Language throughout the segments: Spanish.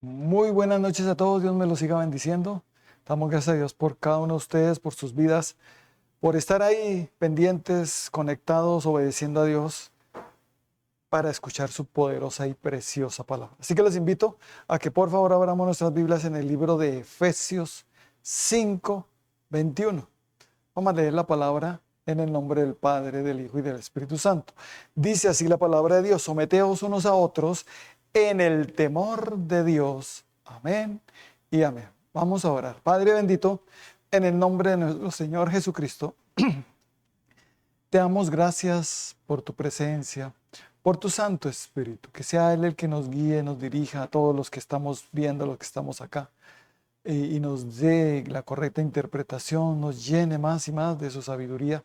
Muy buenas noches a todos, Dios me los siga bendiciendo. Damos gracias a Dios por cada uno de ustedes, por sus vidas, por estar ahí pendientes, conectados, obedeciendo a Dios para escuchar su poderosa y preciosa palabra. Así que les invito a que por favor abramos nuestras Biblias en el libro de Efesios 5:21. Vamos a leer la palabra en el nombre del Padre, del Hijo y del Espíritu Santo. Dice así la palabra de Dios: someteos unos a otros en el temor de Dios. Amén y amén. Vamos a orar. Padre bendito, en el nombre de nuestro Señor Jesucristo, te damos gracias por tu presencia, por tu Santo Espíritu, que sea Él el que nos guíe, nos dirija a todos los que estamos viendo, los que estamos acá, y nos dé la correcta interpretación, nos llene más y más de su sabiduría,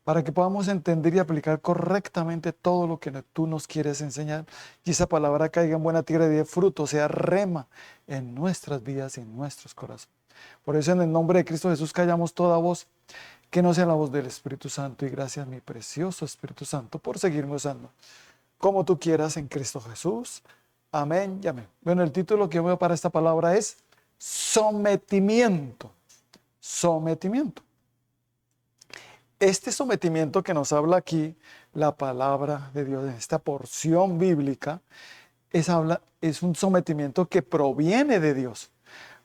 para que podamos entender y aplicar correctamente todo lo que tú nos quieres enseñar, y esa palabra caiga en buena tierra y dé fruto, sea rema en nuestras vidas y en nuestros corazones. Por eso, en el nombre de Cristo Jesús, callamos toda voz que no sea la voz del Espíritu Santo, y gracias, mi precioso Espíritu Santo, por seguirme usando como tú quieras en Cristo Jesús. Amén y amén. Bueno, el título que veo para esta palabra es sometimiento. Sometimiento. Este sometimiento que nos habla aquí la palabra de Dios en esta porción bíblica es un sometimiento que proviene de Dios,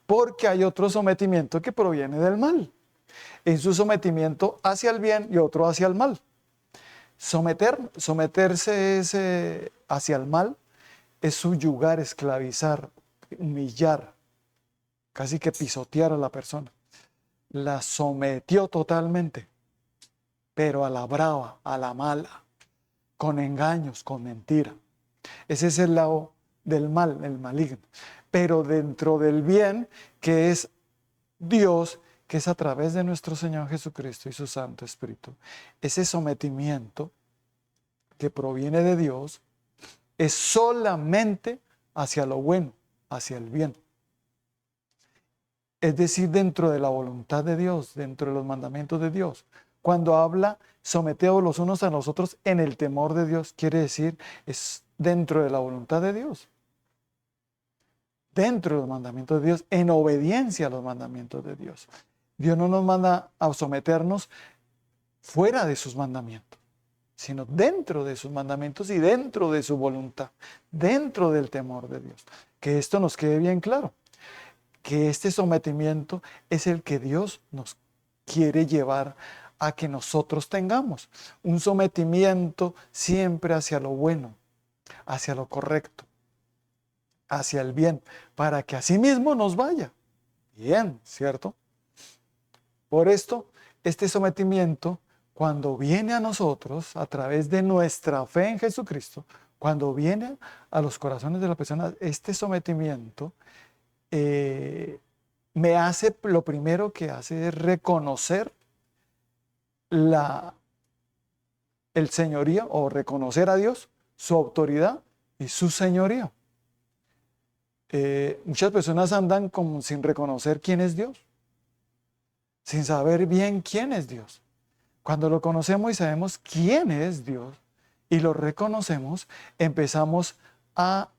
porque hay otro sometimiento que proviene del mal. En su sometimiento hacia el bien y otro hacia el mal. Someterse es, hacia el mal, es subyugar, esclavizar, humillar, casi que pisotear a la persona. La sometió totalmente, pero a la brava, a la mala, con engaños, con mentira. Ese es el lado del mal, el maligno. Pero dentro del bien, que es Dios, que es a través de nuestro Señor Jesucristo y su Santo Espíritu, ese sometimiento que proviene de Dios es solamente hacia lo bueno, hacia el bien. Es decir, dentro de la voluntad de Dios, dentro de los mandamientos de Dios. Cuando habla someteos los unos a los otros en el temor de Dios, quiere decir es dentro de la voluntad de Dios, dentro de los mandamientos de Dios, en obediencia a los mandamientos de Dios. Dios no nos manda a someternos fuera de sus mandamientos, sino dentro de sus mandamientos y dentro de su voluntad, dentro del temor de Dios. Que esto nos quede bien claro, que este sometimiento es el que Dios nos quiere llevar a que nosotros tengamos. Un sometimiento siempre hacia lo bueno, hacia lo correcto, hacia el bien, para que así mismo nos vaya bien, ¿cierto? Por esto, este sometimiento, cuando viene a nosotros a través de nuestra fe en Jesucristo, cuando viene a los corazones de las personas, este sometimiento me hace, lo primero que hace es reconocer el señorío, o reconocer a Dios, su autoridad y su señorío. Muchas personas andan como sin reconocer quién es Dios, sin saber bien quién es Dios. Cuando lo conocemos y sabemos quién es Dios y lo reconocemos, empezamos a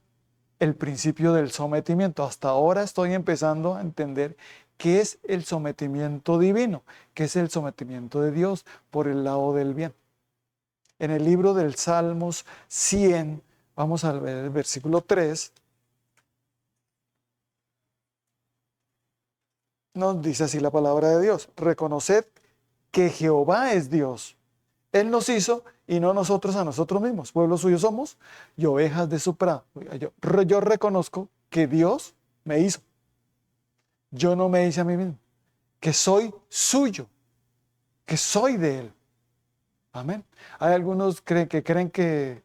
el principio del sometimiento. Hasta ahora estoy empezando a entender qué es el sometimiento divino, qué es el sometimiento de Dios por el lado del bien. En el libro del Salmos 100, vamos a ver el versículo 3, nos dice así la palabra de Dios: reconoced que Jehová es Dios. Él nos hizo y no nosotros a nosotros mismos. Pueblo suyo somos y ovejas de su prado. Yo reconozco que Dios me hizo. Yo no me hice a mí mismo. Que soy suyo. Que soy de Él. Amén. Hay algunos que creen que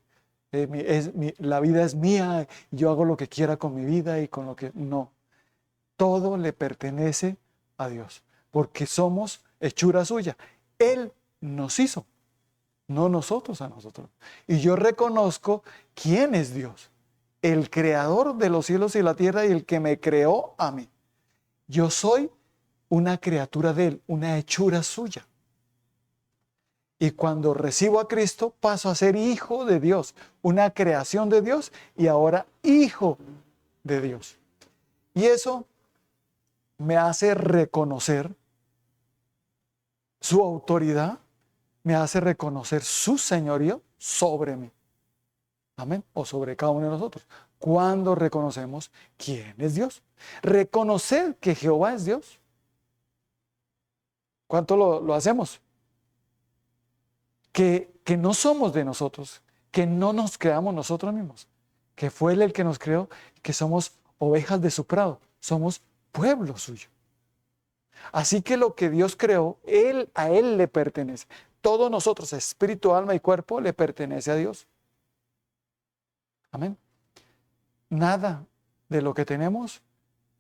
la vida es mía. Y yo hago lo que quiera con mi vida y con lo que... No. Todo le pertenece a Dios. Porque somos hechura suya. Él nos hizo. No nosotros a nosotros. Y yo reconozco quién es Dios, el creador de los cielos y la tierra y el que me creó a mí. Yo soy una criatura de Él, una hechura suya. Y cuando recibo a Cristo, paso a ser hijo de Dios, una creación de Dios y ahora hijo de Dios. Y eso me hace reconocer su autoridad, me hace reconocer su señorío sobre mí. Amén. O sobre cada uno de nosotros. Cuando reconocemos quién es Dios. Reconocer que Jehová es Dios. ¿Cuánto lo hacemos? Que no somos de nosotros, que no nos creamos nosotros mismos, que fue Él el que nos creó, que somos ovejas de su prado, somos pueblo suyo. Así que lo que Dios creó, a Él le pertenece. Todos nosotros, espíritu, alma y cuerpo, le pertenece a Dios. Amén. Nada de lo que tenemos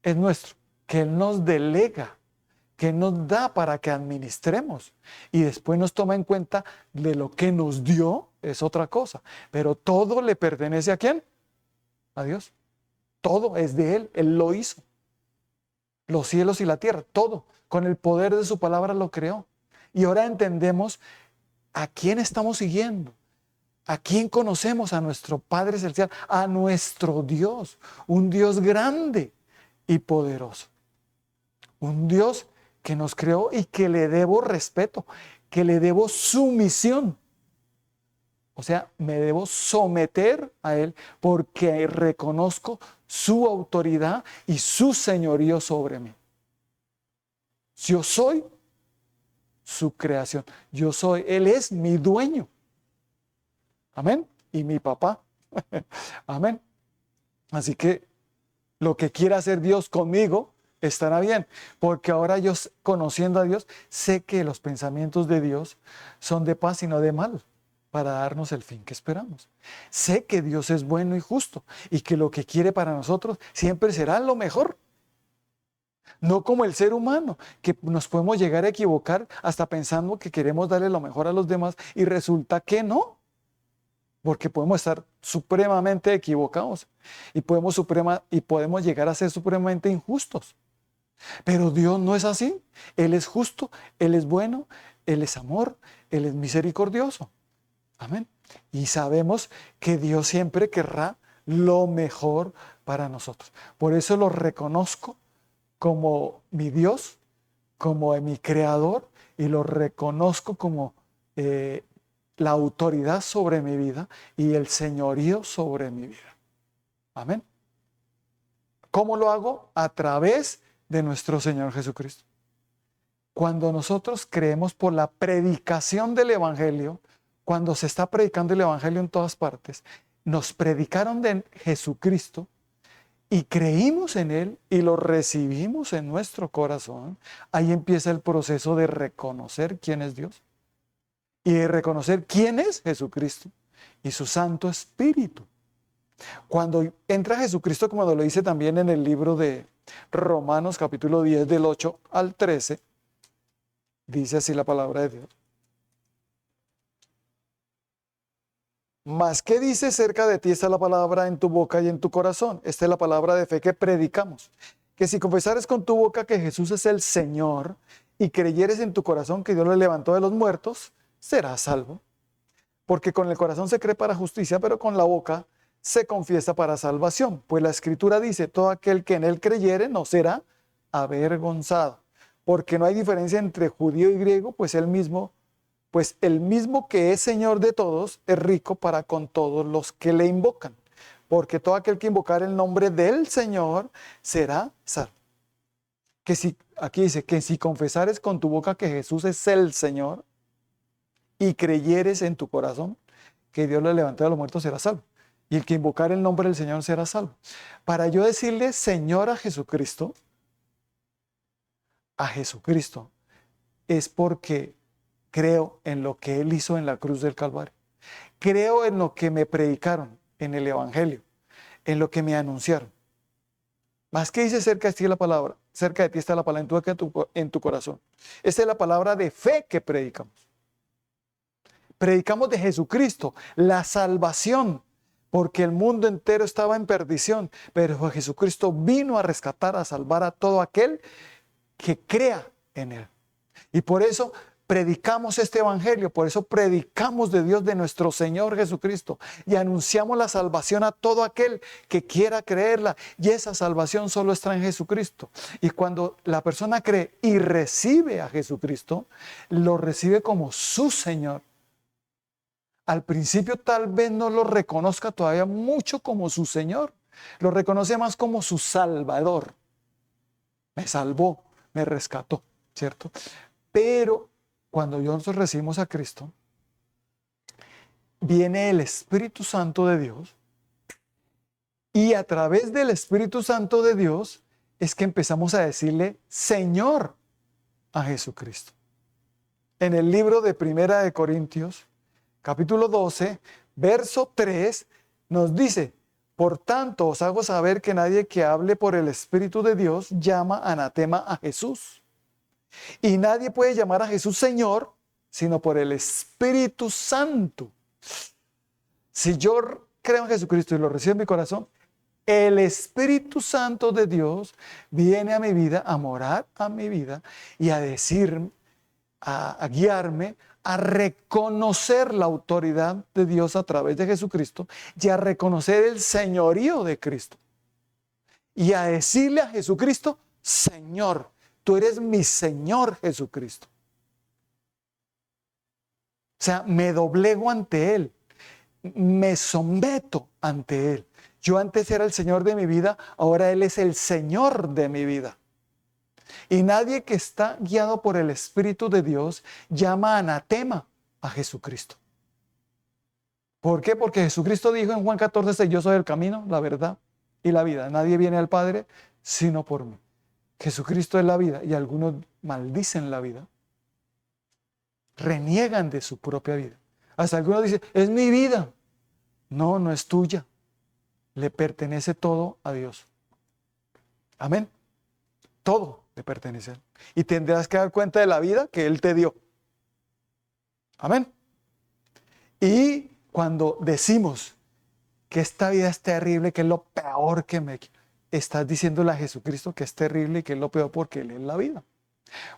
es nuestro, que Él nos delega, que nos da para que administremos y después nos toma en cuenta de lo que nos dio, es otra cosa. Pero todo le pertenece ¿a quién? A Dios. Todo es de Él, Él lo hizo. Los cielos y la tierra, todo, con el poder de su palabra lo creó. Y ahora entendemos a quién estamos siguiendo, a quién conocemos, a nuestro Padre Celestial, a nuestro Dios, un Dios grande y poderoso. Un Dios que nos creó y que le debo respeto, que le debo sumisión. O sea, me debo someter a Él porque reconozco su autoridad y su señorío sobre mí. Yo soy su creación. Yo soy, Él es mi dueño. Amén. Y mi papá. Amén. Así que lo que quiera hacer Dios conmigo estará bien, porque ahora yo, conociendo a Dios, sé que los pensamientos de Dios son de paz y no de mal, para darnos el fin que esperamos. Sé que Dios es bueno y justo, y que lo que quiere para nosotros siempre será lo mejor. No como el ser humano, que nos podemos llegar a equivocar hasta pensando que queremos darle lo mejor a los demás, y resulta que no. Porque podemos estar supremamente equivocados y podemos llegar a ser supremamente injustos. Pero Dios no es así. Él es justo, Él es bueno, Él es amor, Él es misericordioso. Amén. Y sabemos que Dios siempre querrá lo mejor para nosotros. Por eso lo reconozco como mi Dios, como mi creador, y lo reconozco como la autoridad sobre mi vida y el señorío sobre mi vida. Amén. ¿Cómo lo hago? A través de nuestro Señor Jesucristo. Cuando nosotros creemos por la predicación del Evangelio, cuando se está predicando el Evangelio en todas partes, nos predicaron de Jesucristo y creímos en Él y lo recibimos en nuestro corazón, ahí empieza el proceso de reconocer quién es Dios. Y de reconocer quién es Jesucristo y su Santo Espíritu. Cuando entra Jesucristo, como lo dice también en el libro de Romanos capítulo 10 del 8 al 13, dice así la palabra de Dios. Mas, ¿qué dice? Cerca de ti está la palabra en tu boca y en tu corazón. Esta es la palabra de fe que predicamos. Que si confesares con tu boca que Jesús es el Señor y creyeres en tu corazón que Dios lo levantó de los muertos, serás salvo. Porque con el corazón se cree para justicia, pero con la boca se confiesa para salvación. Pues la Escritura dice, todo aquel que en él creyere no será avergonzado. Porque no hay diferencia entre judío y griego, pues el mismo que es Señor de todos es rico para con todos los que le invocan. Porque todo aquel que invocar el nombre del Señor será salvo. Aquí dice que si confesares con tu boca que Jesús es el Señor, y creyeres en tu corazón que Dios lo levantó de los muertos, será salvo. Y el que invocar el nombre del Señor será salvo. Para yo decirle Señor a Jesucristo, es porque creo en lo que Él hizo en la cruz del Calvario. Creo en lo que me predicaron en el Evangelio, en lo que me anunciaron. Más que dice cerca de ti la palabra, cerca de ti está la palabra en tu corazón. Esa es la palabra de fe que predicamos. Predicamos de Jesucristo, la salvación, porque el mundo entero estaba en perdición, pero Jesucristo vino a rescatar, a salvar a todo aquel que crea en Él. Y por eso predicamos este evangelio, por eso predicamos de Dios, de nuestro Señor Jesucristo, y anunciamos la salvación a todo aquel que quiera creerla, y esa salvación solo está en Jesucristo. Y cuando la persona cree y recibe a Jesucristo, lo recibe como su Señor. Al principio tal vez no lo reconozca todavía mucho como su Señor, lo reconoce más como su Salvador. Me salvó, me rescató, ¿cierto? Pero cuando nosotros recibimos a Cristo, viene el Espíritu Santo de Dios, y a través del Espíritu Santo de Dios es que empezamos a decirle Señor a Jesucristo. En el libro de Primera de Corintios, capítulo 12, verso 3, nos dice: por tanto, os hago saber que nadie que hable por el Espíritu de Dios llama anatema a Jesús. Y nadie puede llamar a Jesús Señor, sino por el Espíritu Santo. Si yo creo en Jesucristo y lo recibo en mi corazón, el Espíritu Santo de Dios viene a mi vida, a morar a mi vida y a decir, a guiarme, a reconocer la autoridad de Dios a través de Jesucristo y a reconocer el señorío de Cristo. Y a decirle a Jesucristo, Señor, tú eres mi Señor Jesucristo. O sea, me doblego ante Él, me someto ante Él. Yo antes era el Señor de mi vida, ahora Él es el Señor de mi vida. Y nadie que está guiado por el Espíritu de Dios llama anatema a Jesucristo. ¿Por qué? Porque Jesucristo dijo en Juan 14:6, yo soy el camino, la verdad y la vida. Nadie viene al Padre sino por mí. Jesucristo es la vida, y algunos maldicen la vida. Reniegan de su propia vida. Hasta algunos dicen, es mi vida. No, no es tuya. Le pertenece todo a Dios. Amén. Todo le pertenece a Él. Y tendrás que dar cuenta de la vida que Él te dio. Amén. Y cuando decimos que esta vida es terrible, que es lo peor que me... estás diciéndole a Jesucristo que es terrible y que es lo peor porque Él es la vida.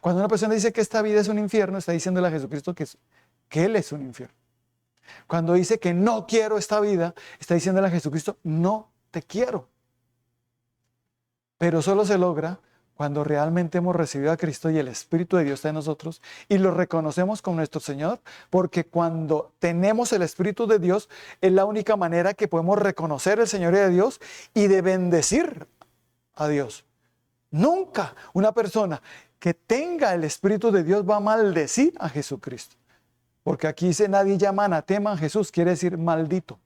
Cuando una persona dice que esta vida es un infierno, está diciéndole a Jesucristo que Él es un infierno. Cuando dice que no quiero esta vida, está diciéndole a Jesucristo, no te quiero. Pero solo se logra cuando realmente hemos recibido a Cristo y el Espíritu de Dios está en nosotros y lo reconocemos como nuestro Señor, porque cuando tenemos el Espíritu de Dios es la única manera que podemos reconocer el Señorío de Dios y de bendecir a Dios. Nunca una persona que tenga el Espíritu de Dios va a maldecir a Jesucristo, porque aquí dice nadie llama anatema a Jesús, quiere decir maldito.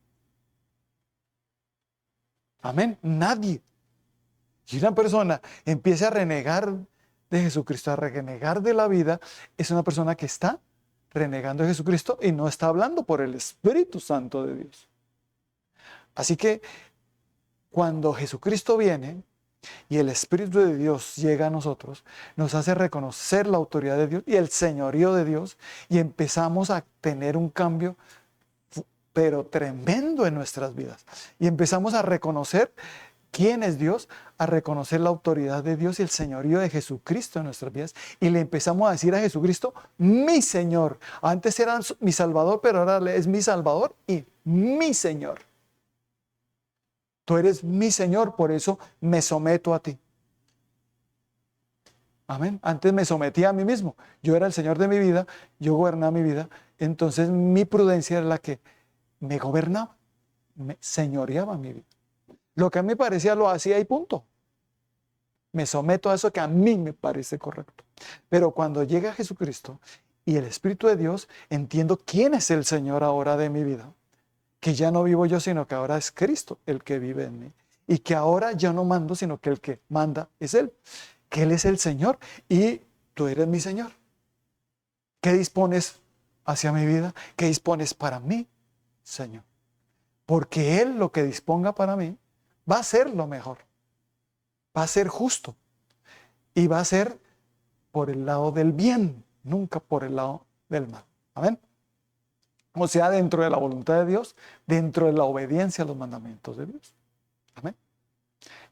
Amén, nadie. Si una persona empieza a renegar de Jesucristo, a renegar de la vida, es una persona que está renegando de Jesucristo y no está hablando por el Espíritu Santo de Dios. Así que cuando Jesucristo viene y el Espíritu de Dios llega a nosotros, nos hace reconocer la autoridad de Dios y el señorío de Dios, y empezamos a tener un cambio pero tremendo en nuestras vidas. Y empezamos a reconocer quién es Dios, a reconocer la autoridad de Dios y el señorío de Jesucristo en nuestras vidas. Y le empezamos a decir a Jesucristo, mi Señor. Antes era mi Salvador, pero ahora es mi Salvador y mi Señor. Tú eres mi Señor, por eso me someto a ti. Amén. Antes me sometía a mí mismo. Yo era el Señor de mi vida, yo gobernaba mi vida. Entonces mi prudencia era la que me gobernaba, me señoreaba mi vida. Lo que a mí me parecía lo hacía y punto. Me someto a eso que a mí me parece correcto. Pero cuando llega Jesucristo y el Espíritu de Dios, entiendo quién es el Señor ahora de mi vida. Que ya no vivo yo, sino que ahora es Cristo el que vive en mí. Y que ahora yo no mando, sino que el que manda es Él. Que Él es el Señor y tú eres mi Señor. ¿Qué dispones hacia mi vida? ¿Qué dispones para mí, Señor? Porque Él lo que disponga para mí va a ser lo mejor. Va a ser justo. Y va a ser por el lado del bien, nunca por el lado del mal. Amén. O sea, dentro de la voluntad de Dios, dentro de la obediencia a los mandamientos de Dios. Amén.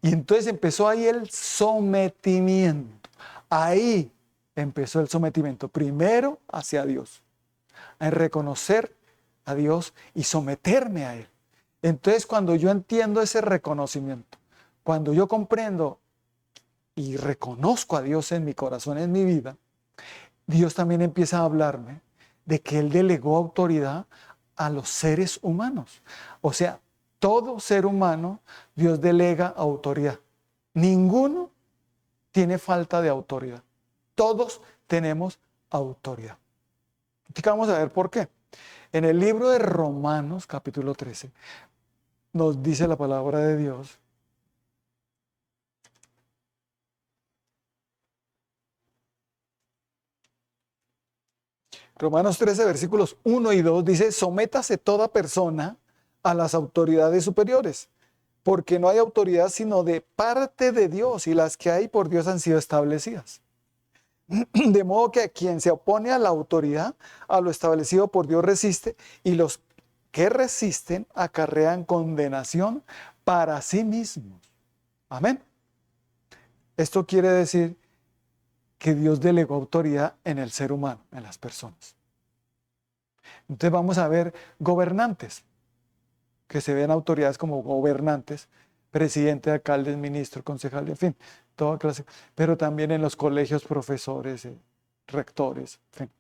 Y entonces empezó ahí el sometimiento. Ahí empezó el sometimiento primero hacia Dios, en reconocer a Dios y someterme a Él. Entonces, cuando yo entiendo ese reconocimiento, cuando yo comprendo y reconozco a Dios en mi corazón, en mi vida, Dios también empieza a hablarme de que Él delegó autoridad a los seres humanos. O sea, todo ser humano, Dios delega autoridad. Ninguno tiene falta de autoridad. Todos tenemos autoridad. Aquí vamos a ver por qué. En el libro de Romanos, capítulo 13, nos dice la palabra de Dios. Romanos 13, versículos 1 y 2 dice: sométase toda persona a las autoridades superiores, porque no hay autoridad sino de parte de Dios, y las que hay por Dios han sido establecidas. De modo que quien se opone a la autoridad, a lo establecido por Dios resiste, y los que resisten acarrean condenación para sí mismos. Amén. Esto quiere decir que Dios delegó autoridad en el ser humano, en las personas. Entonces vamos a ver gobernantes, que se ven autoridades como gobernantes, presidente, alcaldes, ministro, concejal, en fin, toda clase, pero también en los colegios, profesores, rectores, en fin.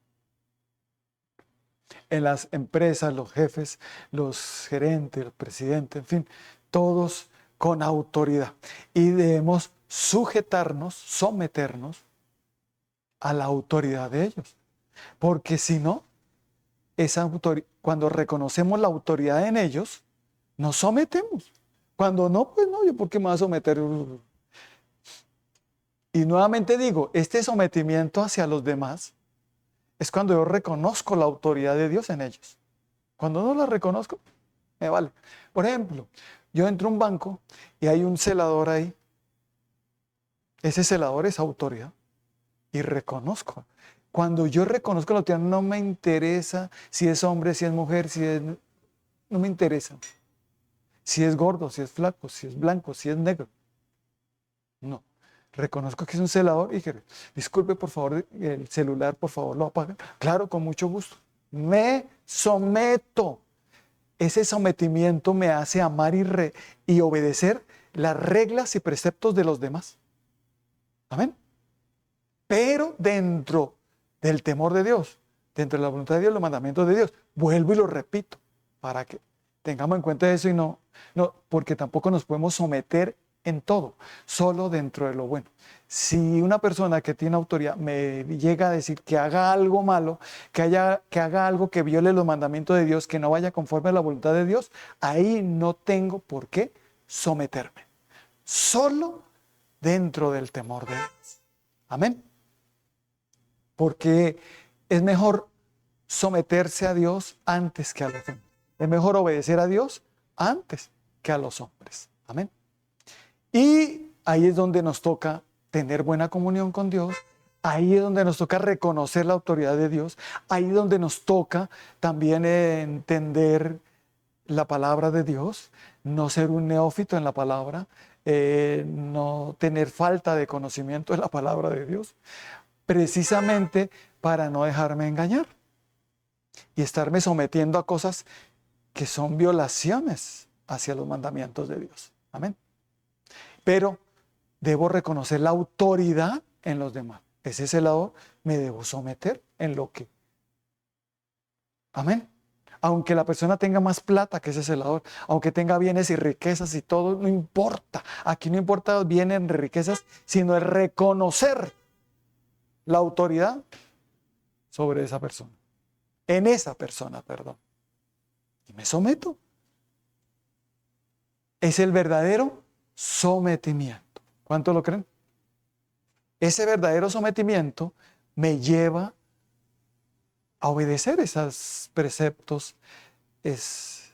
En las empresas, los jefes, los gerentes, los presidentes, en fin, todos con autoridad. Y debemos sujetarnos, someternos a la autoridad de ellos. Porque si no, cuando reconocemos la autoridad en ellos, nos sometemos. Cuando no, pues no, ¿yo por qué me voy a someter? Y nuevamente digo, este sometimiento hacia los demás es cuando yo reconozco la autoridad de Dios en ellos. Cuando no la reconozco, me vale. Por ejemplo, yo entro a un banco y hay un celador ahí. Ese celador es autoridad. Y reconozco. Cuando yo reconozco la autoridad, no me interesa si es hombre, si es mujer, no me interesa. Si es gordo, si es flaco, si es blanco, si es negro. No. Reconozco que es un celador y que, disculpe, por favor, el celular, por favor, lo apaga. Claro, con mucho gusto. Me someto. Ese sometimiento me hace amar y obedecer las reglas y preceptos de los demás. Amén. Pero dentro del temor de Dios, dentro de la voluntad de Dios, los mandamientos de Dios. Vuelvo y lo repito, para que tengamos en cuenta eso y no, porque tampoco nos podemos someter en todo, solo dentro de lo bueno. Si una persona que tiene autoridad me llega a decir que haga algo malo, que haga algo que viole los mandamientos de Dios, que no vaya conforme a la voluntad de Dios, ahí no tengo por qué someterme. Solo dentro del temor de Dios. Amén. Porque es mejor someterse a Dios antes que a los hombres. Es mejor obedecer a Dios antes que a los hombres. Amén. Y ahí es donde nos toca tener buena comunión con Dios. Ahí es donde nos toca reconocer la autoridad de Dios. Ahí es donde nos toca también entender la palabra de Dios, no ser un neófito en la palabra, no tener falta de conocimiento de la palabra de Dios, precisamente para no dejarme engañar y estarme sometiendo a cosas que son violaciones hacia los mandamientos de Dios. Amén. Pero debo reconocer la autoridad en los demás. Ese lado me debo someter en lo que. Amén. Aunque la persona tenga más plata que ese celador, aunque tenga bienes y riquezas y todo, no importa. Aquí no importa los bienes y riquezas, sino el reconocer la autoridad sobre esa persona. En esa persona, perdón. Y me someto. Es el verdadero sometimiento. ¿Cuánto lo creen? Ese verdadero sometimiento me lleva a obedecer esos preceptos, esas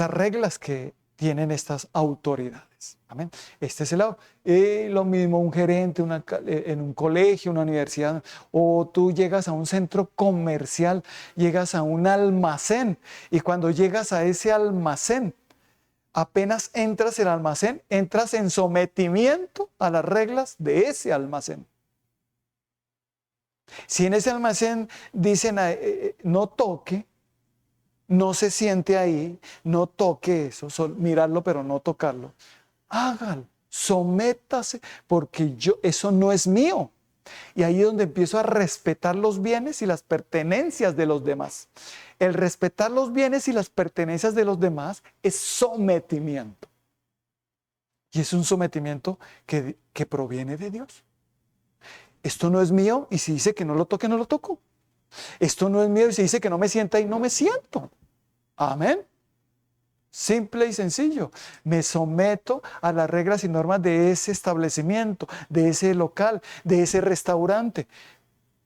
reglas que tienen estas autoridades. Amén. Este es el lado. Lo mismo un gerente en un colegio, una universidad, o tú llegas a un centro comercial, llegas a un almacén, y cuando llegas a ese almacén, apenas entras al almacén, entras en sometimiento a las reglas de ese almacén. Si en ese almacén dicen no toque, no se siente ahí, no toque eso, mirarlo pero no tocarlo, hágalo, sométase, porque eso no es mío. Y ahí es donde empiezo a respetar los bienes y las pertenencias de los demás. El respetar los bienes y las pertenencias de los demás es sometimiento. Y es un sometimiento que proviene de Dios. Esto no es mío, y si dice que no lo toque, no lo toco. Esto no es mío, y si dice que no me sienta ahí, no me siento. Amén. Simple y sencillo. Me someto a las reglas y normas de ese establecimiento, de ese local, de ese restaurante.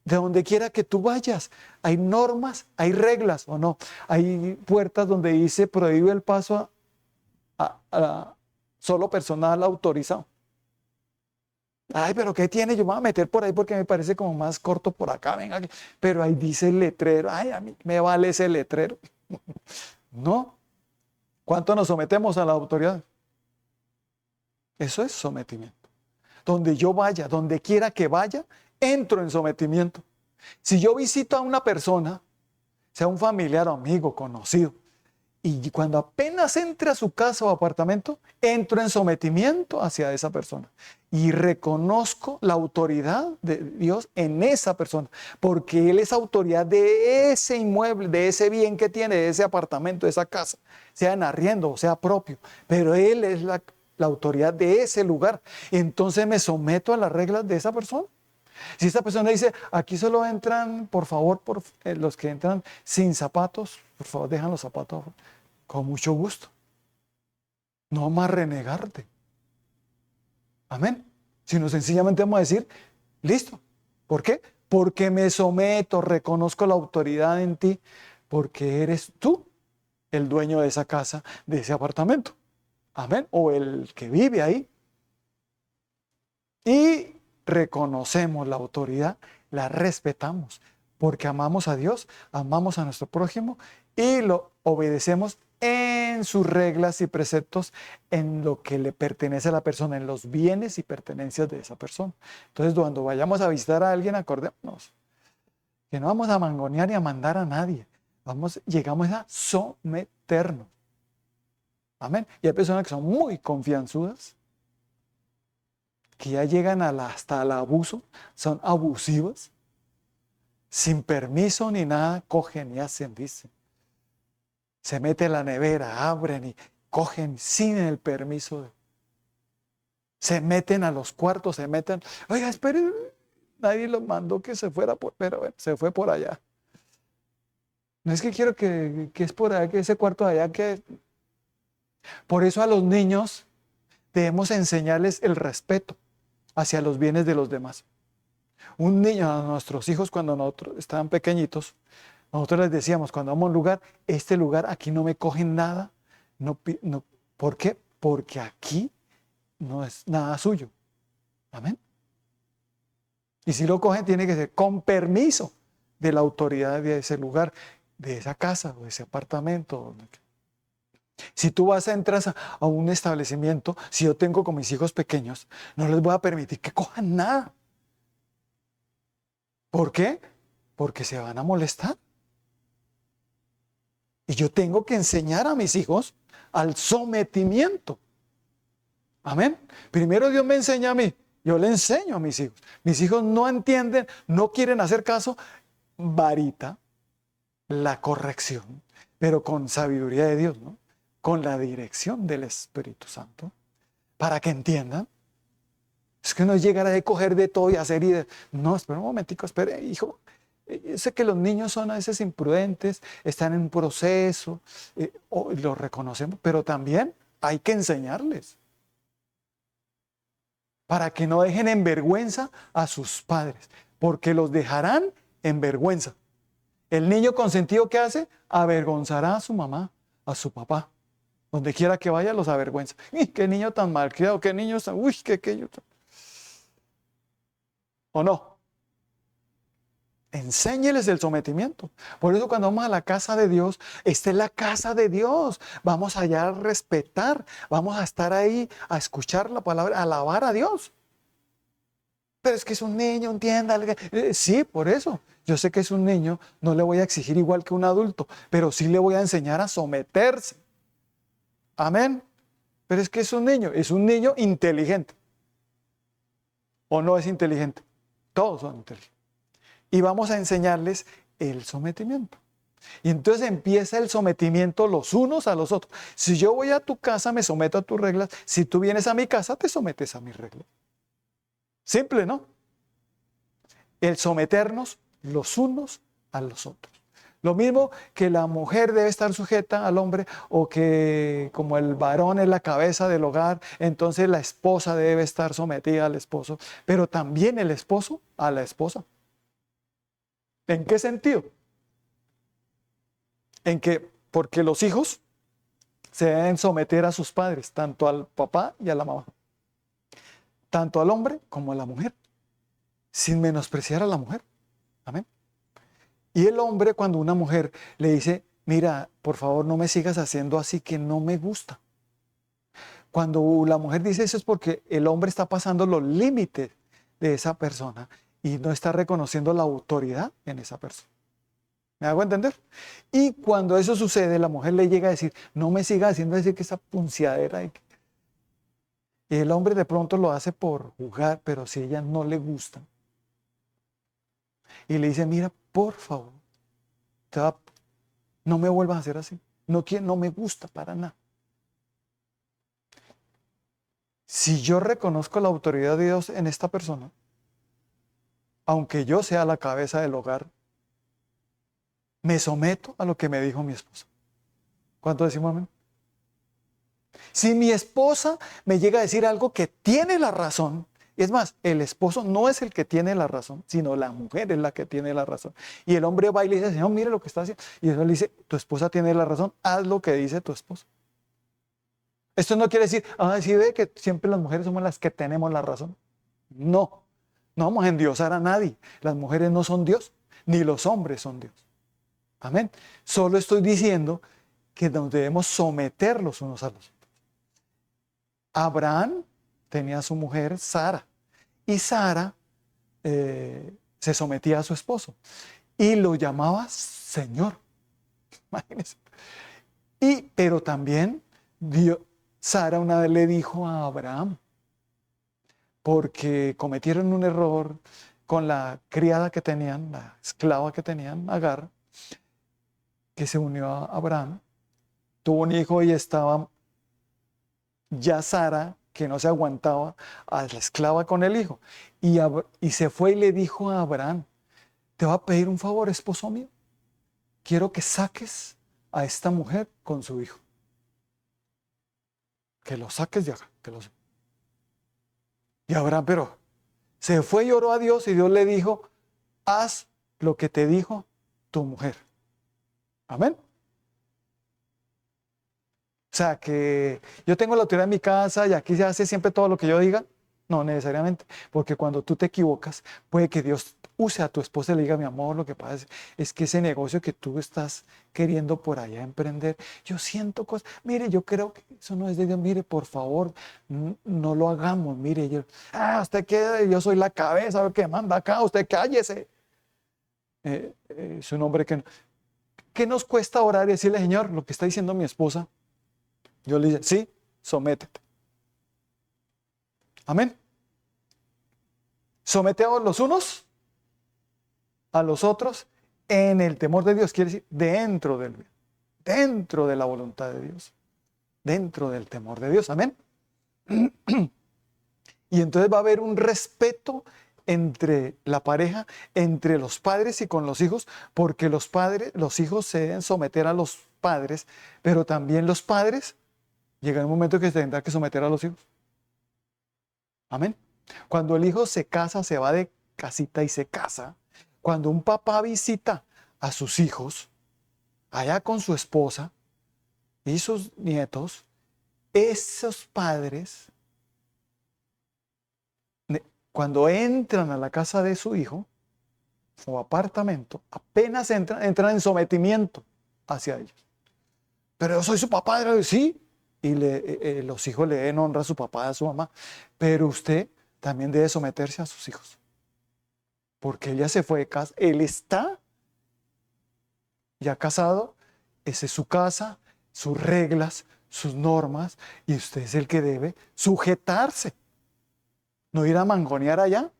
De donde quiera que tú vayas, hay normas, hay reglas o no. Hay puertas donde dice prohíbe el paso a solo personal autorizado. Ay, pero ¿qué tiene? Yo me voy a meter por ahí porque me parece como más corto por acá. Venga, pero ahí dice el letrero. Ay, a mí me vale ese letrero. No. ¿Cuánto nos sometemos a la autoridad? Eso es sometimiento. Donde yo vaya, donde quiera que vaya, entro en sometimiento. Si yo visito a una persona, sea un familiar o amigo, conocido, y cuando apenas entre a su casa o apartamento, entro en sometimiento hacia esa persona y reconozco la autoridad de Dios en esa persona, porque Él es autoridad de ese inmueble, de ese bien que tiene, de ese apartamento, de esa casa, sea en arriendo o sea propio, pero Él es la autoridad de ese lugar. Entonces me someto a las reglas de esa persona. Si esta persona dice, aquí solo entran, por favor, los que entran sin zapatos, por favor, dejan los zapatos con mucho gusto. No vamos a renegarte. Amén. Sino sencillamente vamos a decir, listo. ¿Por qué? Porque me someto, reconozco la autoridad en ti, porque eres tú el dueño de esa casa, de ese apartamento. Amén. O el que vive ahí. Y reconocemos la autoridad, la respetamos, porque amamos a Dios, amamos a nuestro prójimo y lo obedecemos en sus reglas y preceptos, en lo que le pertenece a la persona, en los bienes y pertenencias de esa persona. Entonces, cuando vayamos a visitar a alguien, acordémonos que no vamos a mangonear ni a mandar a nadie, llegamos a someternos. Amén. Y hay personas que son muy confianzudas, que ya llegan hasta el abuso, son abusivas, sin permiso ni nada, cogen y hacen, dicen. Se meten en la nevera, abren y cogen sin el permiso. Se meten a los cuartos, se meten. Oiga, espere, nadie lo mandó que se fuera, pero bueno, se fue por allá. No es que quiero que es por allá, que ese cuarto de allá, que... Por eso a los niños debemos enseñarles el respeto hacia los bienes de los demás. Un niño, a nuestros hijos cuando nosotros estaban pequeñitos, nosotros les decíamos, cuando vamos a un lugar, este lugar aquí no me cogen nada. No, ¿por qué? Porque aquí no es nada suyo. Amén. Y si lo cogen, tiene que ser con permiso de la autoridad de ese lugar, de esa casa o de ese apartamento. Si tú entras a un establecimiento, si yo tengo con mis hijos pequeños, no les voy a permitir que cojan nada. ¿Por qué? Porque se van a molestar. Y yo tengo que enseñar a mis hijos al sometimiento. Amén. Primero Dios me enseña a mí, yo le enseño a mis hijos. Mis hijos no entienden, no quieren hacer caso. Varita, la corrección, pero con sabiduría de Dios, ¿no? Con la dirección del Espíritu Santo, para que entiendan. Es que no es llegar a coger de todo y hacer y no, espera un momentico, espere, hijo. Yo sé que los niños son a veces imprudentes, están en un proceso, lo reconocemos, pero también hay que enseñarles para que no dejen en vergüenza a sus padres, porque los dejarán en vergüenza. El niño consentido, ¿qué hace? Avergonzará a su mamá, a su papá. Donde quiera que vaya, los avergüenza. ¡Y qué niño tan malcriado! ¡Qué niño tan... ¡Uy, qué! ¿O no? Enséñeles el sometimiento. Por eso cuando vamos a la casa de Dios, esta es la casa de Dios. Vamos allá a respetar, vamos a estar ahí a escuchar la palabra, a alabar a Dios. Pero es que es un niño, entienda. Sí, por eso. Yo sé que es un niño, no le voy a exigir igual que un adulto, pero sí le voy a enseñar a someterse. Amén. Pero es que es un niño inteligente. ¿O no es inteligente? Todos son inteligentes. Y vamos a enseñarles el sometimiento. Y entonces empieza el sometimiento los unos a los otros. Si yo voy a tu casa, me someto a tus reglas. Si tú vienes a mi casa, te sometes a mis reglas. Simple, ¿no? El someternos los unos a los otros. Lo mismo que la mujer debe estar sujeta al hombre, o que como el varón es la cabeza del hogar, entonces la esposa debe estar sometida al esposo, pero también el esposo a la esposa. ¿En qué sentido? En que porque los hijos se deben someter a sus padres, tanto al papá y a la mamá, tanto al hombre como a la mujer, sin menospreciar a la mujer. Amén. Y el hombre, cuando una mujer le dice, mira, por favor no me sigas haciendo así, que no me gusta. Cuando la mujer dice eso es porque el hombre está pasando los límites de esa persona y no está reconociendo la autoridad en esa persona. ¿Me hago entender? Y cuando eso sucede, la mujer le llega a decir, no me siga haciendo decir que esa punciadera. Y el hombre de pronto lo hace por jugar, pero si a ella no le gusta. Y le dice, mira, por favor, no me vuelvas a hacer así. No me gusta para nada. Si yo reconozco la autoridad de Dios en esta persona, aunque yo sea la cabeza del hogar, me someto a lo que me dijo mi esposa. ¿Cuánto decimos amén? Si mi esposa me llega a decir algo que tiene la razón, es más, el esposo no es el que tiene la razón, sino la mujer es la que tiene la razón. Y el hombre va y le dice, Señor, mire lo que está haciendo. Y eso le dice, tu esposa tiene la razón, haz lo que dice tu esposo. Esto no quiere decir, sí ve que siempre las mujeres somos las que tenemos la razón. No, no vamos a endiosar a nadie. Las mujeres no son Dios, ni los hombres son Dios. Amén. Solo estoy diciendo que nos debemos someter los unos a los otros. Abraham tenía a su mujer Sara, y Sara se sometía a su esposo y lo llamaba Señor. Imagínense. Pero también Sara una vez le dijo a Abraham, porque cometieron un error con la criada que tenían, la esclava que tenían, Agar, que se unió a Abraham, tuvo un hijo y estaba ya Sara, que no se aguantaba, a la esclava con el hijo. Y se fue y le dijo a Abraham, te voy a pedir un favor, esposo mío. Quiero que saques a esta mujer con su hijo. Que lo saques de acá. Y Abraham, pero se fue y oró a Dios, y Dios le dijo, haz lo que te dijo tu mujer. Amén. O sea, que yo tengo la autoridad en mi casa y aquí se hace siempre todo lo que yo diga. No necesariamente, porque cuando tú te equivocas, puede que Dios use a tu esposa y le diga, mi amor, lo que pasa es que ese negocio que tú estás queriendo por allá emprender, yo siento cosas, mire, yo creo que eso no es de Dios, mire, por favor, no lo hagamos, mire, usted qué, yo soy la cabeza, lo que manda acá, usted cállese. Es un hombre que... ¿Qué nos cuesta orar y decirle, Señor, lo que está diciendo mi esposa? Yo le dije, sí, sométete. Amén. Someteos los unos a los otros en el temor de Dios, quiere decir dentro de la voluntad de Dios, dentro del temor de Dios. Amén. Y entonces va a haber un respeto entre la pareja, entre los padres y con los hijos, porque los hijos se deben someter a los padres, pero también los padres llegan un momento que se tendrán que someter a los hijos. Amén. Cuando el hijo se casa, se va de casita y se casa. Cuando un papá visita a sus hijos, allá con su esposa y sus nietos, esos padres, cuando entran a la casa de su hijo o apartamento, apenas entran en sometimiento hacia ellos. Pero yo soy su papá, sí, y los hijos le den honra a su papá, a su mamá, pero usted también debe someterse a sus hijos. Porque ella se fue de casa, él está ya casado, esa es su casa, sus reglas, sus normas, y usted es el que debe sujetarse, no ir a mangonear allá.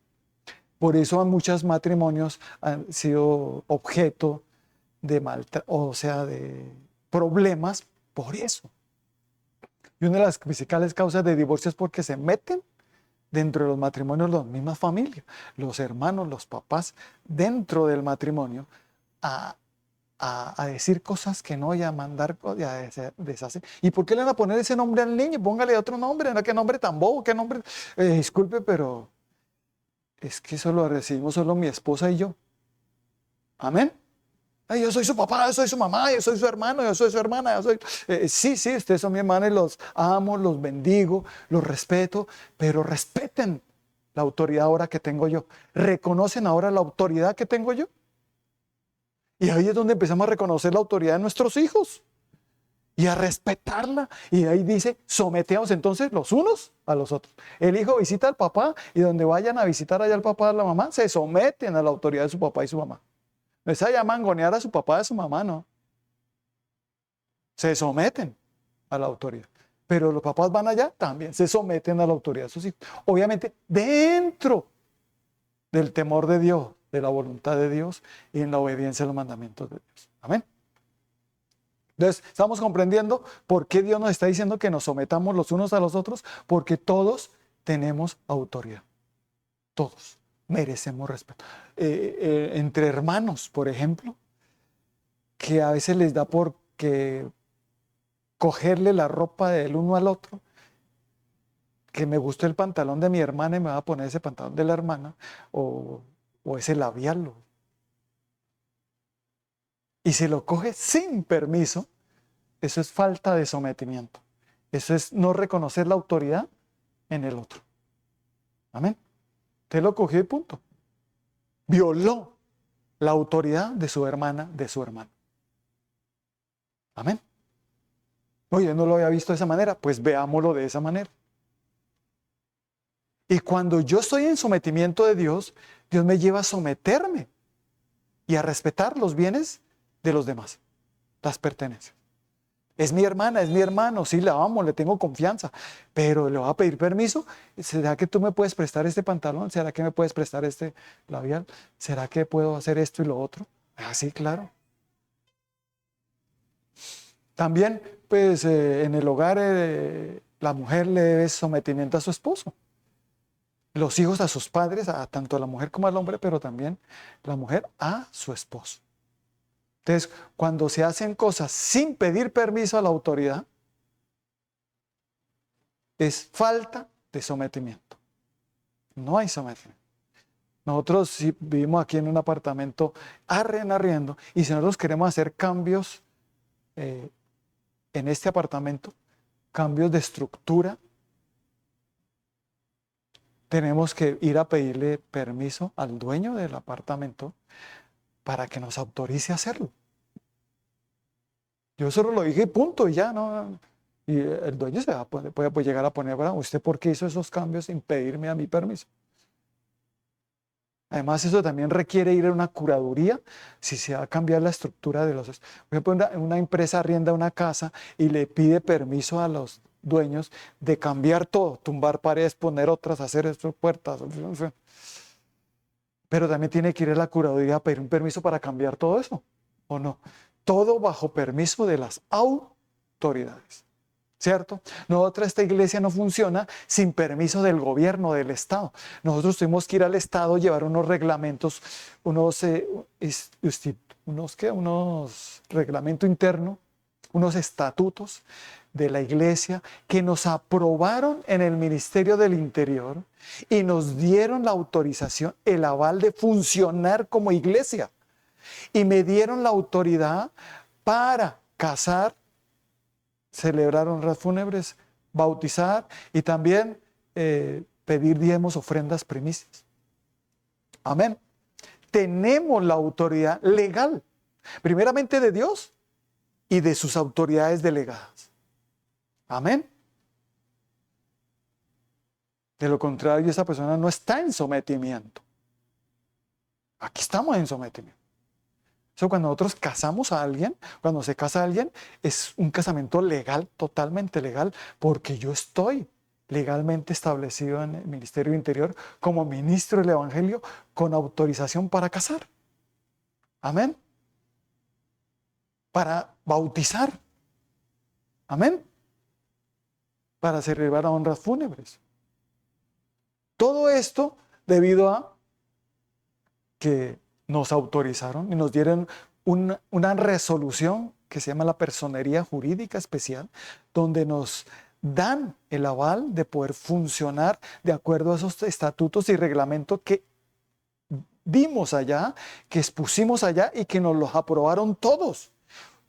Por eso muchos matrimonios han sido objeto de o sea, de problemas por eso. Y una de las principales causas de divorcio es porque se meten dentro de los matrimonios las mismas familias, los hermanos, los papás, dentro del matrimonio, a decir cosas que no, y a mandar, y a deshacer. ¿Y por qué le van a poner ese nombre al niño? Póngale otro nombre, ¿no? ¿Qué nombre tan bobo? ¿Qué nombre? Disculpe, pero es que eso lo recibimos solo mi esposa y yo. Amén. Ay, yo soy su papá, yo soy su mamá, yo soy su hermano, yo soy su hermana, yo soy... sí, ustedes son mi hermana y los amo, los bendigo, los respeto, pero respeten la autoridad ahora que tengo yo. ¿Reconocen ahora la autoridad que tengo yo? Y ahí es donde empezamos a reconocer la autoridad de nuestros hijos y a respetarla. Y ahí dice, someteos entonces los unos a los otros. El hijo visita al papá y donde vayan a visitar allá al papá o a la mamá, se someten a la autoridad de su papá y su mamá. No es allá mangonear a su papá y a su mamá, no. Se someten a la autoridad. Pero los papás van allá, también se someten a la autoridad de sus hijos. Obviamente, dentro del temor de Dios, de la voluntad de Dios y en la obediencia a los mandamientos de Dios. Amén. Entonces, estamos comprendiendo por qué Dios nos está diciendo que nos sometamos los unos a los otros, porque todos tenemos autoridad. Todos merecemos respeto. Entre hermanos, por ejemplo, que a veces les da por cogerle la ropa del uno al otro, que me gustó el pantalón de mi hermana y me va a poner ese pantalón de la hermana, o ese labial, y se lo coge sin permiso. Eso es falta de sometimiento. Eso es no reconocer la autoridad en el otro. Amén. Usted lo cogió y punto. Violó la autoridad de su hermana, de su hermano. Amén. Oye, no lo había visto de esa manera, pues veámoslo de esa manera. Y cuando yo estoy en sometimiento de Dios, Dios me lleva a someterme y a respetar los bienes de los demás, las pertenencias. Es mi hermana, es mi hermano, sí, la amo, le tengo confianza, pero le voy a pedir permiso. ¿Será que tú me puedes prestar este pantalón? ¿Será que me puedes prestar este labial? ¿Será que puedo hacer esto y lo otro? Ah, sí, claro. También, pues, en el hogar, la mujer le debe sometimiento a su esposo. Los hijos a sus padres, tanto a la mujer como al hombre, pero también la mujer a su esposo. Entonces, cuando se hacen cosas sin pedir permiso a la autoridad, es falta de sometimiento. No hay sometimiento. Nosotros sí vivimos aquí en un apartamento arriendo, y si nosotros queremos hacer cambios en este apartamento, cambios de estructura, tenemos que ir a pedirle permiso al dueño del apartamento para que nos autorice a hacerlo. Yo solo lo dije y punto, y ya, ¿no? Y el dueño se va a puede llegar a poner bravo. ¿Usted por qué hizo esos cambios sin pedirme a mí permiso? Además, eso también requiere ir a una curaduría si se va a cambiar la estructura de los... Por ejemplo, una empresa arrienda una casa y le pide permiso a los dueños de cambiar todo, tumbar paredes, poner otras, hacer estas puertas. Pero también tiene que ir a la curaduría a pedir un permiso para cambiar todo eso, ¿o no? Todo bajo permiso de las autoridades, ¿cierto? Esta iglesia no funciona sin permiso del gobierno, del Estado. Nosotros tuvimos que ir al Estado, llevar unos reglamentos, unos reglamento interno, unos estatutos de la iglesia que nos aprobaron en el Ministerio del Interior y nos dieron la autorización, el aval de funcionar como iglesia. Y me dieron la autoridad para casar, celebrar honras fúnebres, bautizar y también pedir diezmos, ofrendas, primicias. Amén. Tenemos la autoridad legal, primeramente de Dios y de sus autoridades delegadas. Amén. De lo contrario, esa persona no está en sometimiento. Aquí estamos en sometimiento. Eso cuando nosotros casamos a alguien, cuando se casa a alguien, es un casamiento legal, totalmente legal, porque yo estoy legalmente establecido en el Ministerio Interior como ministro del Evangelio con autorización para casar. Amén. Para bautizar. Amén. Para celebrar honras fúnebres. Todo esto debido a que nos autorizaron y nos dieron una resolución que se llama la personería jurídica especial, donde nos dan el aval de poder funcionar de acuerdo a esos estatutos y reglamentos que dimos allá, que expusimos allá y que nos los aprobaron todos.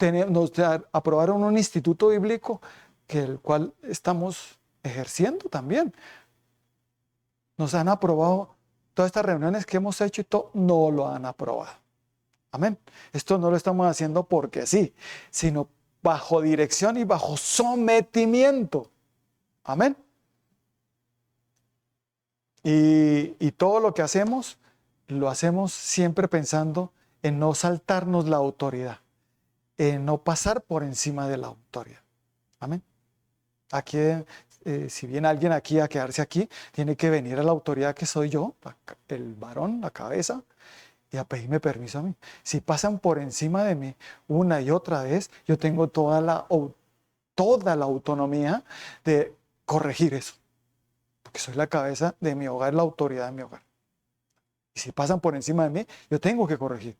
Nos aprobaron un instituto bíblico el cual estamos ejerciendo también. Nos han aprobado todas estas reuniones que hemos hecho y todo, no lo han aprobado. Amén. Esto no lo estamos haciendo porque sí, sino bajo dirección y bajo sometimiento. Amén. Y todo lo que hacemos, lo hacemos siempre pensando en no saltarnos la autoridad, en no pasar por encima de la autoridad. Amén. Aquí, si viene alguien aquí a quedarse aquí, tiene que venir a la autoridad que soy yo, el varón, la cabeza, y a pedirme permiso a mí. Si pasan por encima de mí una y otra vez, yo tengo toda la autonomía de corregir eso. Porque soy la cabeza de mi hogar, la autoridad de mi hogar. Y si pasan por encima de mí, yo tengo que corregir.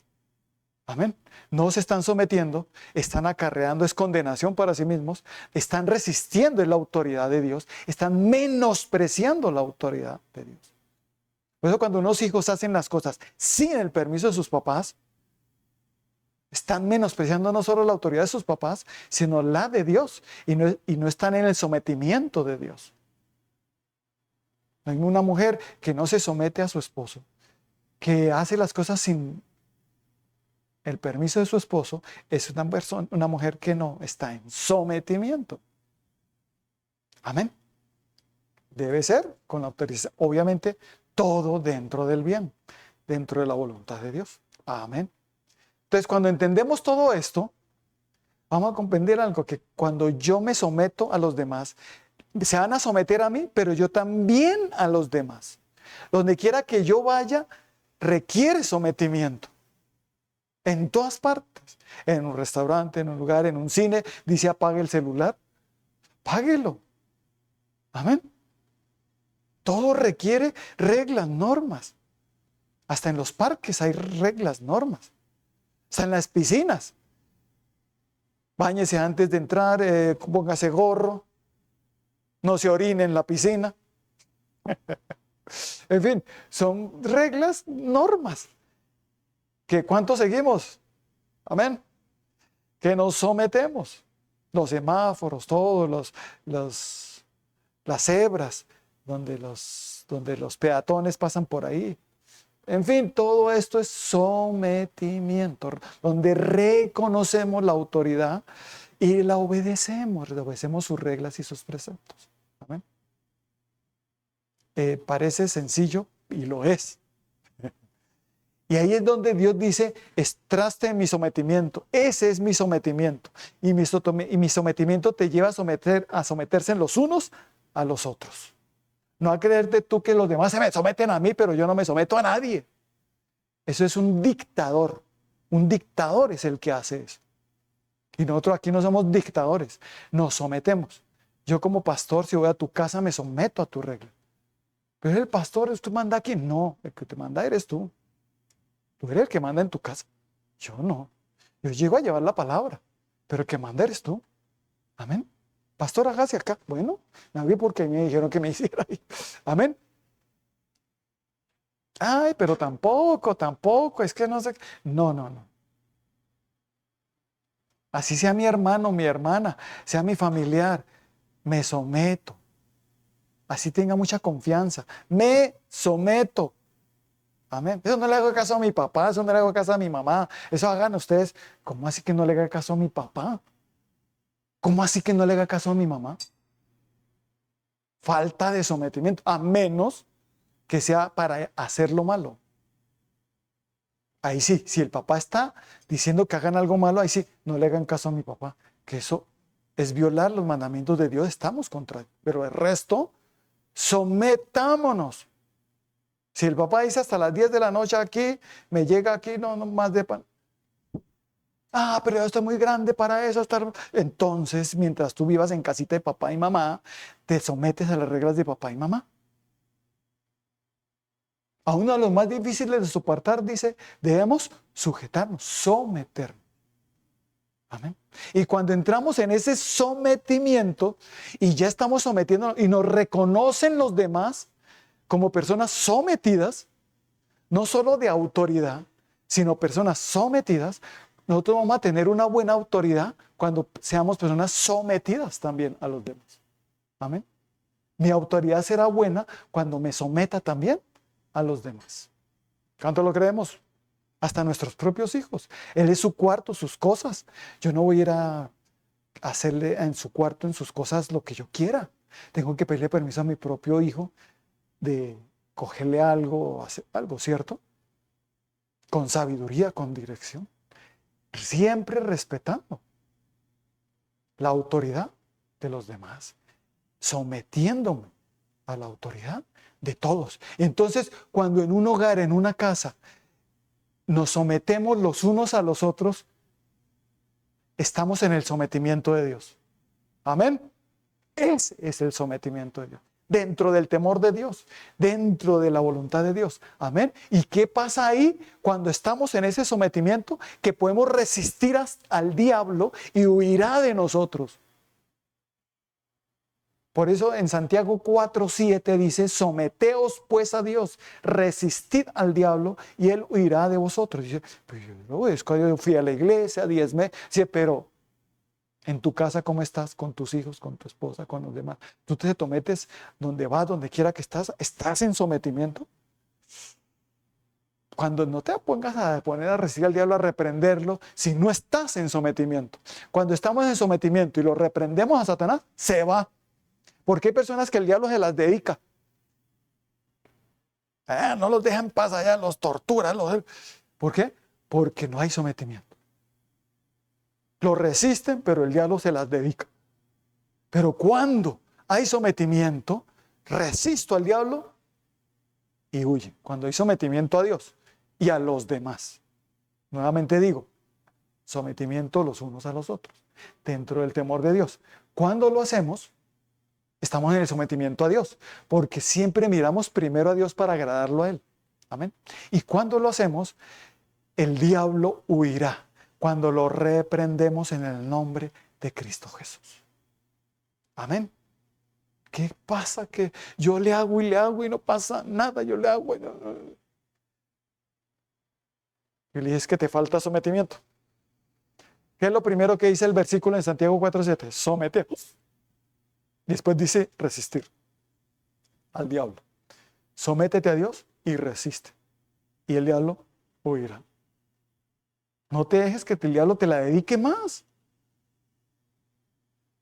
Amén. No se están sometiendo, están acarreando es condenación para sí mismos, están resistiendo la autoridad de Dios, están menospreciando la autoridad de Dios. Por eso cuando unos hijos hacen las cosas sin el permiso de sus papás, están menospreciando no solo la autoridad de sus papás, sino la de Dios, y no están en el sometimiento de Dios. Hay una mujer que no se somete a su esposo, que hace las cosas sin el permiso de su esposo, es una mujer que no está en sometimiento. Amén. Debe ser con la autorización, obviamente, todo dentro del bien, dentro de la voluntad de Dios. Amén. Entonces, cuando entendemos todo esto, vamos a comprender algo, que cuando yo me someto a los demás, se van a someter a mí, pero yo también a los demás. Donde quiera que yo vaya, requiere sometimiento. En todas partes, en un restaurante, en un lugar, en un cine, dice apague el celular, páguelo. Amén. Todo requiere reglas, normas. Hasta en los parques hay reglas, normas. Hasta en las piscinas. Báñese antes de entrar, póngase gorro, no se orine en la piscina. En fin, son reglas, normas. ¿Que cuánto seguimos? Amén. Que nos sometemos. Los semáforos, todos las cebras, donde los peatones pasan por ahí. En fin, todo esto es sometimiento, donde reconocemos la autoridad y la obedecemos sus reglas y sus preceptos. Amén. Parece sencillo y lo es. Y ahí es donde Dios dice, traste en mi sometimiento. Ese es mi sometimiento. Y mi sometimiento te lleva a someterse los unos a los otros. No a creerte tú que los demás se me someten a mí, pero yo no me someto a nadie. Eso es un dictador. Un dictador es el que hace eso. Y nosotros aquí no somos dictadores, nos sometemos. Yo como pastor, si voy a tu casa, me someto a tu regla. Pero el pastor, ¿tú manda aquí? No, el que te manda eres tú. Tú eres el que manda en tu casa. Yo no. Yo llego a llevar la palabra, pero el que manda eres tú. Amén. Pastor, hágase acá. Bueno, me vi porque me dijeron que me hiciera ahí. Amén. Ay, pero tampoco, es que no sé. No. Así sea mi hermano, mi hermana, sea mi familiar, me someto. Así tenga mucha confianza. Me someto. Amén. Eso no le hago caso a mi papá, eso no le hago caso a mi mamá. Eso hagan ustedes. ¿Cómo así que no le haga caso a mi papá? ¿Cómo así que no le haga caso a mi mamá? falta de sometimiento, a menos que sea para hacer lo malo. Ahí sí, si el papá está diciendo que hagan algo malo, ahí sí, no le hagan caso a mi papá, que eso es violar los mandamientos de Dios, estamos contra él. Pero el resto, sometámonos. Si el papá dice hasta las 10 de la noche aquí, me llega aquí, no más de pan. Ah, pero yo estoy muy grande para eso. Entonces, mientras tú vivas en casita de papá y mamá, te sometes a las reglas de papá y mamá. A uno de los más difíciles de soportar, dice, debemos sujetarnos, someternos. Amén. Y cuando entramos en ese sometimiento y ya estamos sometiéndonos y nos reconocen los demás como personas sometidas, no solo de autoridad, sino personas sometidas, nosotros vamos a tener una buena autoridad cuando seamos personas sometidas también a los demás. Amén. Mi autoridad será buena cuando me someta también a los demás. ¿Cuánto lo creemos? Hasta nuestros propios hijos. Él es su cuarto, sus cosas. Yo no voy a ir a hacerle en su cuarto, en sus cosas, lo que yo quiera. Tengo que pedirle permiso a mi propio hijo de cogerle algo o hacer algo, ¿cierto? Con sabiduría, con dirección. Siempre respetando la autoridad de los demás. Sometiéndome a la autoridad de todos. Entonces, cuando en un hogar, en una casa, nos sometemos los unos a los otros, estamos en el sometimiento de Dios. Amén. Ese es el sometimiento de Dios. Dentro del temor de Dios, dentro de la voluntad de Dios. Amén. ¿Y qué pasa ahí cuando estamos en ese sometimiento? Que podemos resistir al diablo y huirá de nosotros. Por eso en Santiago 4:7 dice, someteos pues a Dios, resistid al diablo y él huirá de vosotros. Dice, pues yo fui a la iglesia, diezmé, sí, pero en tu casa, ¿cómo estás? Con tus hijos, con tu esposa, con los demás. Tú te sometes donde vas, donde quiera que estás en sometimiento. Cuando no te pongas a poner a resistir al diablo, a reprenderlo, si no estás en sometimiento. Cuando estamos en sometimiento y lo reprendemos a Satanás, se va. Porque hay personas que el diablo se las dedica. No los deja en paz allá, los tortura. ¿Por qué? Porque no hay sometimiento. Lo resisten, pero el diablo se las dedica. Pero cuando hay sometimiento, resisto al diablo y huye. Cuando hay sometimiento a Dios y a los demás. Nuevamente digo, sometimiento los unos a los otros, dentro del temor de Dios. Cuando lo hacemos, estamos en el sometimiento a Dios, porque siempre miramos primero a Dios para agradarlo a Él. Amén. Y cuando lo hacemos, el diablo huirá, cuando lo reprendemos en el nombre de Cristo Jesús. Amén. ¿Qué pasa? Que yo le hago y no pasa nada, yo le hago. Y le dije, es que te falta sometimiento. ¿Qué es lo primero que dice el versículo en Santiago 4:7? Someteos. Después dice resistir al diablo. Sométete a Dios y resiste. Y el diablo huirá. No te dejes que el diablo te la dedique más.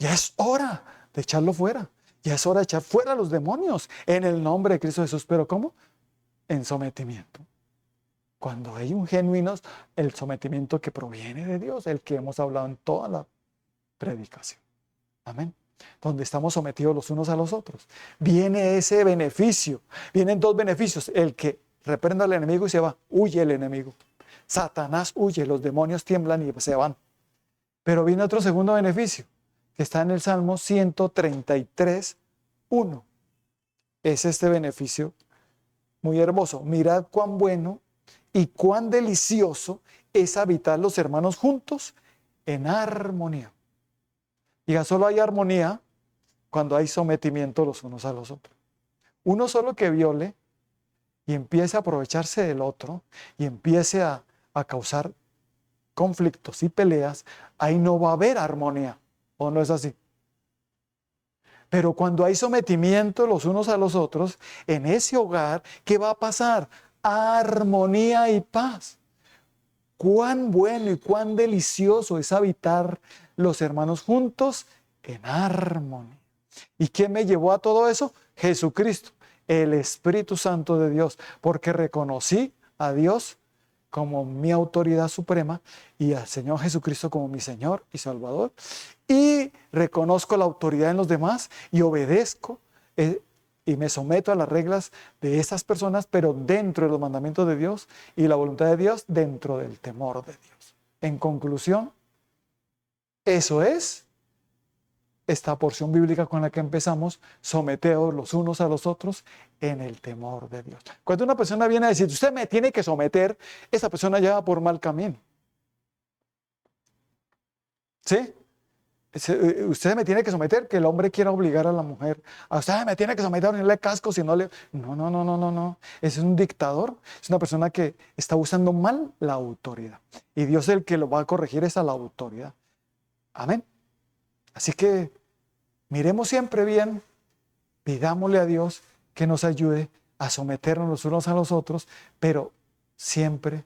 Ya es hora de echarlo fuera. Ya es hora de echar fuera a los demonios en el nombre de Cristo Jesús. ¿Pero cómo? En sometimiento. Cuando hay un genuino, el sometimiento que proviene de Dios, el que hemos hablado en toda la predicación. Amén. Donde estamos sometidos los unos a los otros. Viene ese beneficio. Vienen dos beneficios. El que reprenda al enemigo y se va. Huye el enemigo. Satanás huye, los demonios tiemblan y se van. Pero viene otro segundo beneficio, que está en el Salmo 133:1. Es este beneficio muy hermoso. Mirad cuán bueno y cuán delicioso es habitar los hermanos juntos en armonía. Diga, solo hay armonía cuando hay sometimiento los unos a los otros. Uno solo que viole y empiece a aprovecharse del otro y empiece a causar conflictos y peleas, ahí no va a haber armonía. ¿O no es así? Pero cuando hay sometimiento los unos a los otros, en ese hogar, ¿qué va a pasar? Armonía y paz. Cuán bueno y cuán delicioso es habitar los hermanos juntos en armonía. ¿Y quién me llevó a todo eso? Jesucristo, el Espíritu Santo de Dios, porque reconocí a Dios como mi autoridad suprema y al Señor Jesucristo como mi Señor y Salvador, y reconozco la autoridad en los demás y obedezco y me someto a las reglas de esas personas, pero dentro de los mandamientos de Dios y la voluntad de Dios, dentro del temor de Dios. En conclusión, eso es esta porción bíblica con la que empezamos: someteos los unos a los otros en el temor de Dios. Cuando una persona viene a decir, usted me tiene que someter, esa persona lleva por mal camino. ¿Sí? Usted me tiene que someter, que el hombre quiera obligar a la mujer. A usted me tiene que someter, a ponerle casco, si no le... No. Ese es un dictador, es una persona que está usando mal la autoridad. Y Dios el que lo va a corregir es a la autoridad. Amén. Así que miremos siempre bien, pidámosle a Dios que nos ayude a someternos los unos a los otros, pero siempre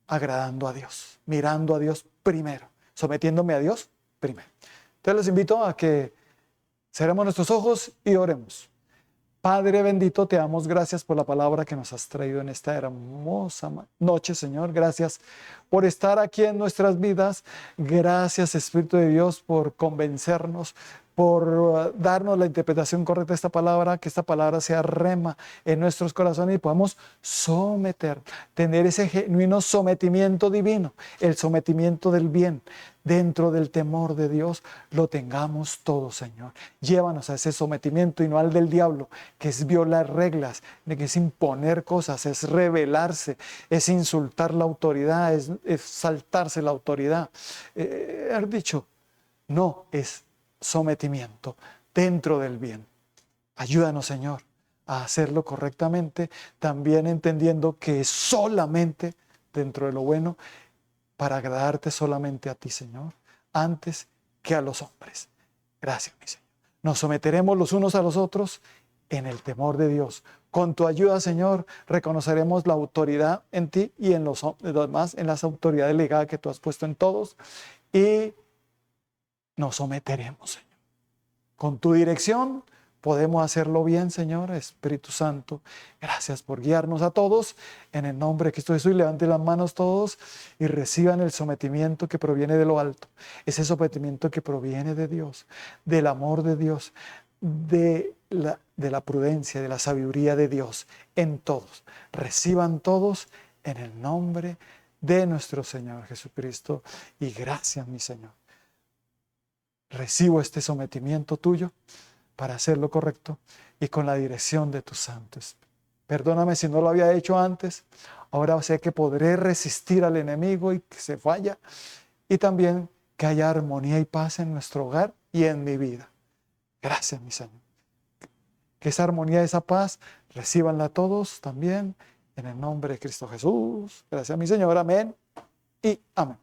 agradando a Dios, mirando a Dios primero, sometiéndome a Dios primero. Entonces les invito a que cerremos nuestros ojos y oremos. Padre bendito, te damos gracias por la palabra que nos has traído en esta hermosa noche, Señor. Gracias por estar aquí en nuestras vidas. Gracias, Espíritu de Dios, por convencernos, por darnos la interpretación correcta de esta palabra, que esta palabra sea rema en nuestros corazones y podamos someter, tener ese genuino sometimiento divino, el sometimiento del bien. Dentro del temor de Dios lo tengamos todo, Señor. Llévanos a ese sometimiento y no al del diablo, que es violar reglas, que es imponer cosas, es rebelarse, es insultar la autoridad, es saltarse la autoridad. Has dicho, no, es sometimiento dentro del bien. Ayúdanos, Señor, a hacerlo correctamente, también entendiendo que es solamente dentro de lo bueno, para agradarte solamente a ti, Señor, antes que a los hombres. Gracias, mi Señor. Nos someteremos los unos a los otros en el temor de Dios. Con tu ayuda, Señor, reconoceremos la autoridad en ti y en los demás, en las autoridades delegadas que tú has puesto en todos, y nos someteremos, Señor. Con tu dirección podemos hacerlo bien, Señor. Espíritu Santo, gracias por guiarnos a todos. En el nombre de Cristo Jesús, levanten las manos todos y reciban el sometimiento que proviene de lo alto. Ese sometimiento que proviene de Dios, del amor de Dios, de la prudencia, de la sabiduría de Dios en todos. Reciban todos en el nombre de nuestro Señor Jesucristo. Y gracias, mi Señor. Recibo este sometimiento tuyo para hacer lo correcto y con la dirección de tus santos. Perdóname si no lo había hecho antes. Ahora sé que podré resistir al enemigo y que se vaya. Y también que haya armonía y paz en nuestro hogar y en mi vida. Gracias, mi Señor. Que esa armonía y esa paz recíbanla todos también en el nombre de Cristo Jesús. Gracias, mi Señor. Amén y amén.